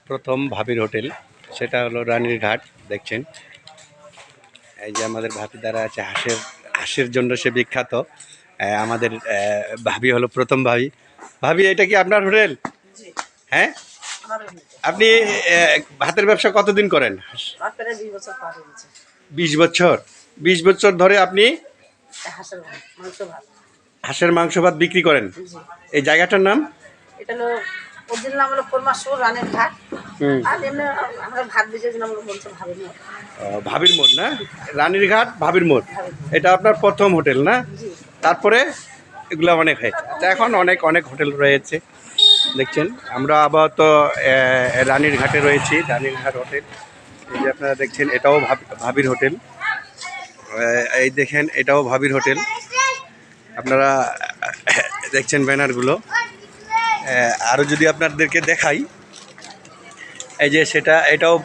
প্রথম ভাবির হোটেল, সেটা হলো রানীর ঘাট। দেখছেন এই যে আমাদের ভাবি দ্বারা আছে, হাঁসের জন্য সে বিখ্যাত। আমাদের ভাবি হলো প্রথম ভাবি। ভাবি, এটা কি আপনার হোটেল? হ্যাঁ। আপনি ভাতের ব্যবসা কতদিন করেন? 20 বছর। 20 বছর ধরে আপনি হাঁসের মাংস ভাত বিক্রি করেন। এই জায়গাটার নাম? এটা হলো ওদের নাম হলো কোরমাসুর রানের ঘাট। আর এমনি আমরা ভাত বেজে দিলাম বলছে ভাবির মোড়। ভাবির মোড় না, রানীর ঘাট ভাবির মোড়। এটা আপনার প্রথম হোটেল না? তারপরে এগুলো অনেক হয়। এখন অনেক অনেক হোটেল রয়েছে দেখছেন। আমরা আপাতত রানীর ঘাটে রয়েছি, রানীর ঘাট হোটেল। এই যে আপনারা দেখছেন, এটাও ভাবির হোটেল। এই দেখেন, এটাও ভাবির হোটেল। আপনারা দেখছেন ব্যানারগুলো। আরও যদি আপনাদেরকে দেখাই, এই যে এটাও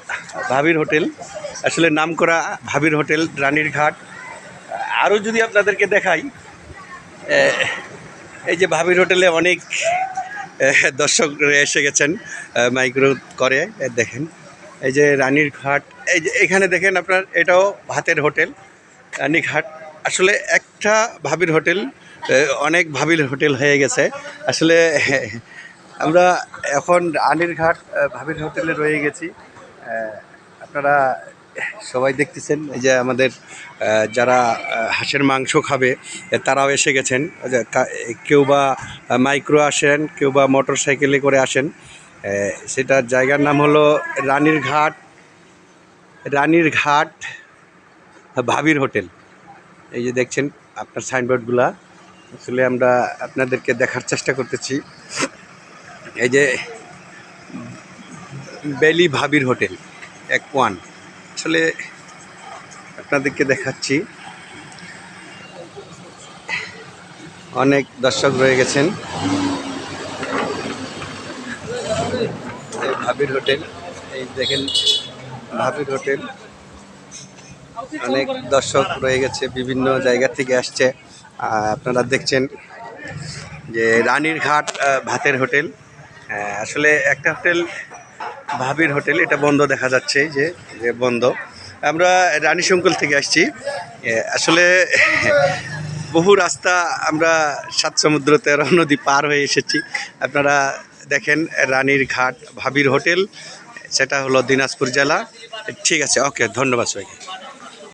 ভাবির হোটেল, আসলে নামকরা ভাবির হোটেল রানীর ঘাট। আরও যদি আপনাদেরকে দেখাই, এই যে ভাবির হোটেলে অনেক দর্শক এসে গেছেন মাইক্রো করে। দেখেন এই যে রানীর ঘাট, এই যে এখানে দেখেন আপনার, এটাও ভাতের হোটেল রানীঘাট। আসলে একটা ভাবির হোটেল অনেক ভাবির হোটেল হয়ে গেছে আসলে। আমরা এখন রানীর ঘাট ভাবির হোটেলে রয়ে গেছি। আপনারা সবাই দেখতেছেন, এই যে আমাদের যারা হাঁসের মাংস খাবে তারাও এসে গেছেন। কেউ বা মাইক্রো আসেন, কেউ বা মোটর সাইকেলে করে আসেন। সেটার জায়গার নাম হলো রানীর ঘাট, রানীর ঘাট ভাবির হোটেল। এই যে দেখছেন আপনার সাইনবোর্ডগুলা, আসলে আমরা আপনাদেরকে দেখার চেষ্টা করতেছি। এই যে বেলি ভাবির হোটেল এক-1, আসলে আপনাদেরকে দেখাচ্ছি। অনেক দর্শক রয়ে গেছেন। ভাবির হোটেল, এই দেখেন ভাবির হোটেল, অনেক দর্শক রয়ে গেছে, বিভিন্ন জায়গা থেকে আসছে। আপনারা দেখছেন যে রানীর ঘাট ভাতের হোটেল। আসলে একটা হোটেল ভাবির হোটেল, এটা বন্ধ দেখা যাচ্ছে, যে বন্ধ। আমরা রানীশঙ্কল থেকে আসছি। আসলে বহু রাস্তা, আমরা 7 সমুদ্র 13 নদী পার হয়ে এসেছি। আপনারা দেখেন রানীর ঘাট ভাবির হোটেল, সেটা হলো দিনাজপুর জেলা। ঠিক আছে, ওকে, ধন্যবাদ সবাইকে।